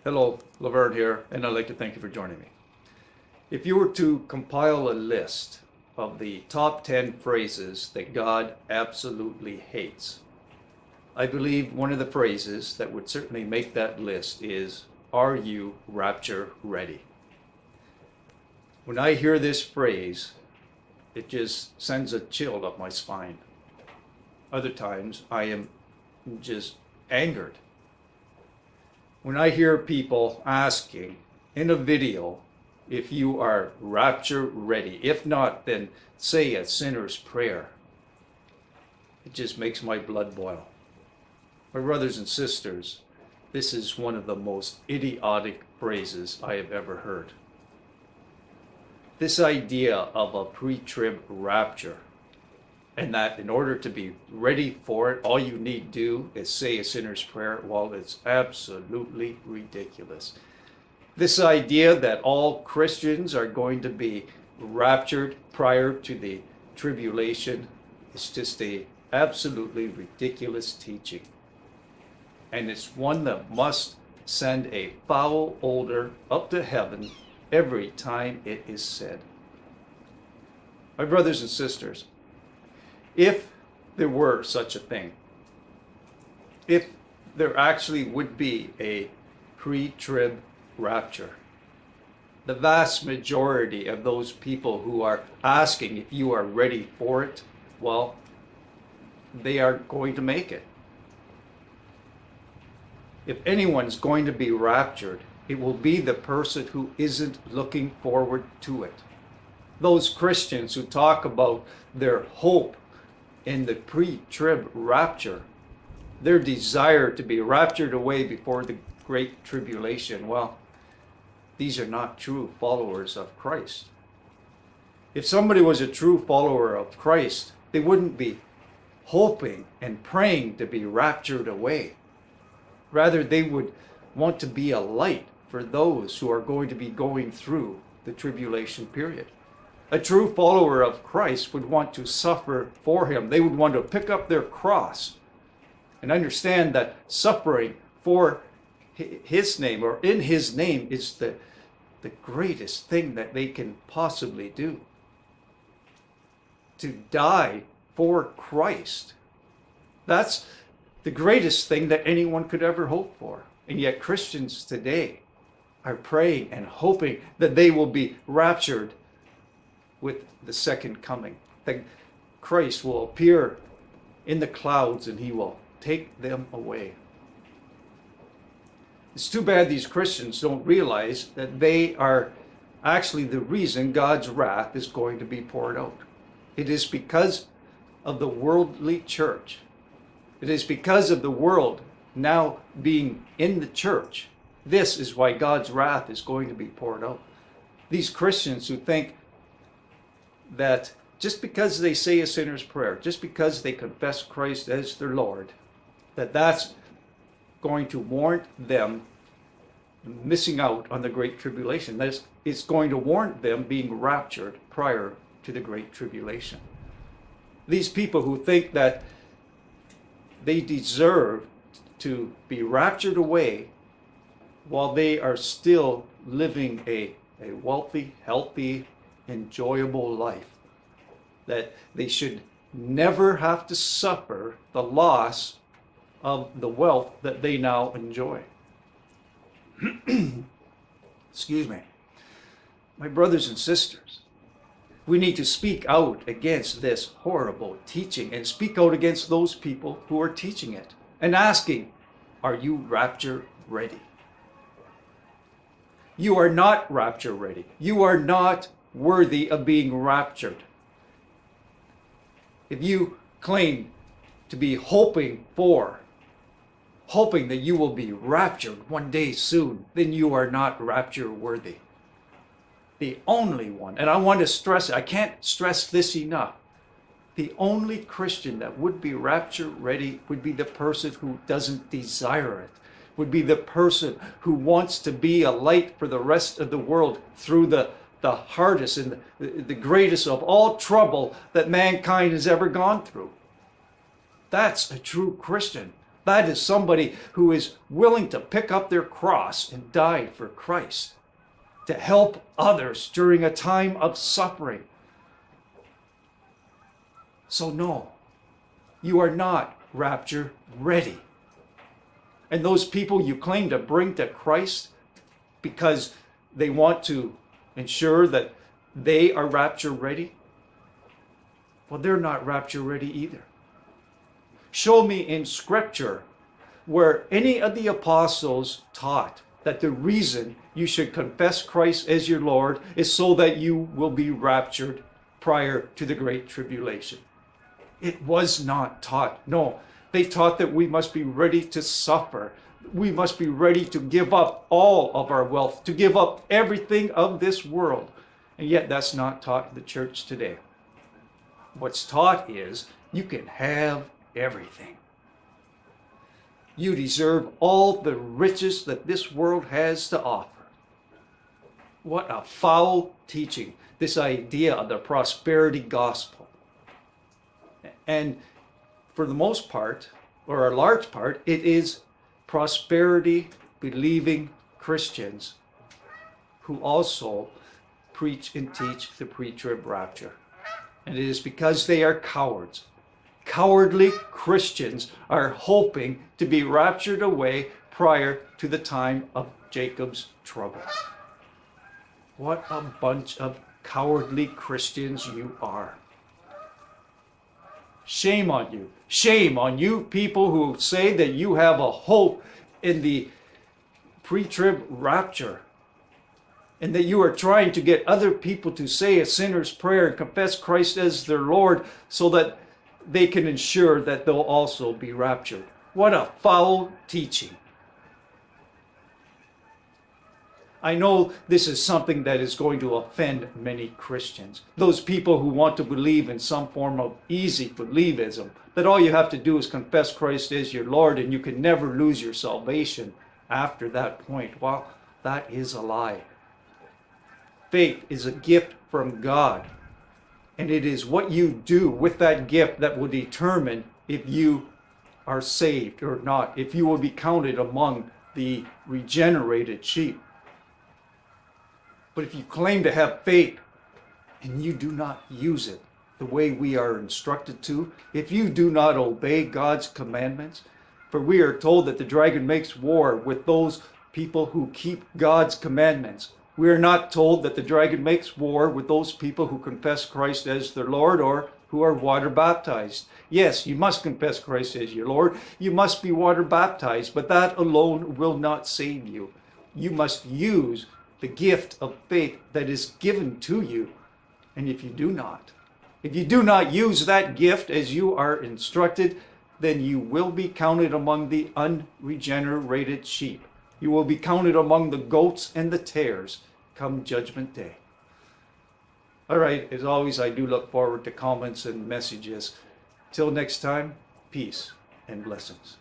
Hello, Laverne here, and I'd like to thank you for joining me. If you were to compile a list of the top 10 phrases that God absolutely hates, I believe one of the phrases that would certainly make that list is, "Are you rapture ready?" When I hear this phrase, it just sends a chill up my spine. Other times, I am just angered. When I hear people asking in a video if you are rapture ready, if not, then say a sinner's prayer, it just makes my blood boil. My brothers and sisters, this is one of the most idiotic phrases I have ever heard. This idea of a pre-trib rapture, and that in order to be ready for it, all you need to do is say a sinner's prayer, well, it's absolutely ridiculous. This idea that all Christians are going to be raptured prior to the tribulation is just a absolutely ridiculous teaching. And it's one that must send a foul odor up to heaven every time it is said. My brothers and sisters, if there were such a thing, if there actually would be a pre-trib rapture, the vast majority of those people who are asking if you are ready for it, well, they are going to make it. If anyone's going to be raptured, it will be the person who isn't looking forward to it. Those Christians who talk about their hope in the pre-trib rapture, their desire to be raptured away before the great tribulation, well, these are not true followers of Christ. If somebody was a true follower of Christ, they wouldn't be hoping and praying to be raptured away. Rather, they would want to be a light for those who are going to be going through the tribulation period. A true follower of Christ would want to suffer for him. They would want to pick up their cross and understand that suffering for his name or in his name is the greatest thing that they can possibly do. To die for Christ, that's the greatest thing that anyone could ever hope for. And yet Christians today are praying and hoping that they will be raptured with the second coming, that Christ will appear in the clouds and he will take them away. It's too bad these Christians don't realize that they are actually the reason God's wrath is going to be poured out. It is because of the worldly church. It is because of the world now being in the church. This is why God's wrath is going to be poured out. These Christians who think that just because they say a sinner's prayer, just because they confess Christ as their Lord, that's going to warrant them missing out on the great tribulation. That it's going to warrant them being raptured prior to the great tribulation. These people who think that they deserve to be raptured away while they are still living a wealthy, healthy, enjoyable life, that they should never have to suffer the loss of the wealth that they now enjoy. Excuse me. My brothers and sisters, we need to speak out against this horrible teaching and speak out against those people who are teaching it and asking, are you rapture ready? You are not rapture ready. You are not worthy of being raptured. If you claim to be hoping that you will be raptured one day soon, then you are not rapture worthy. The only one, and I want to stress it, I can't stress this enough, the only Christian that would be rapture ready would be the person who doesn't desire it, would be the person who wants to be a light for the rest of the world through the hardest and the greatest of all trouble that mankind has ever gone through. That's a true Christian. That is somebody who is willing to pick up their cross and die for Christ, to help others during a time of suffering. So no, you are not rapture ready. And those people you claim to bring to Christ because they want to ensure that they are rapture ready, well, they're not rapture ready either. Show me in Scripture where any of the apostles taught that the reason you should confess Christ as your Lord is so that you will be raptured prior to the Great Tribulation. It was not taught. No, they taught that we must be ready to suffer. We must be ready to give up all of our wealth, to give up everything of this world. And yet that's not taught in the church today. What's taught is you can have everything. You deserve all the riches that this world has to offer. What a foul teaching, this idea of the prosperity gospel. And for the most part, or a large part, it is prosperity believing Christians who also preach and teach the pre-trib rapture. And it is because they are cowards. Cowardly Christians are hoping to be raptured away prior to the time of Jacob's trouble. What a bunch of cowardly Christians you are. Shame on you. Shame on you people who say that you have a hope in the pre-trib rapture, and that you are trying to get other people to say a sinner's prayer and confess Christ as their Lord so that they can ensure that they'll also be raptured. What a foul teaching. I know this is something that is going to offend many Christians. Those people who want to believe in some form of easy believism, that all you have to do is confess Christ as your Lord and you can never lose your salvation after that point. Well, that is a lie. Faith is a gift from God. And it is what you do with that gift that will determine if you are saved or not, if you will be counted among the regenerated sheep. But if you claim to have faith and you do not use it the way we are instructed to, if you do not obey God's commandments, for we are told that the dragon makes war with those people who keep God's commandments. We are not told that the dragon makes war with those people who confess Christ as their Lord or who are water baptized. Yes, you must confess Christ as your Lord. You must be water baptized, but that alone will not save you. You must use the gift of faith that is given to you. And if you do not use that gift as you are instructed, then you will be counted among the unregenerated sheep. You will be counted among the goats and the tares come Judgment Day. All right, as always, I do look forward to comments and messages. Till next time, peace and blessings.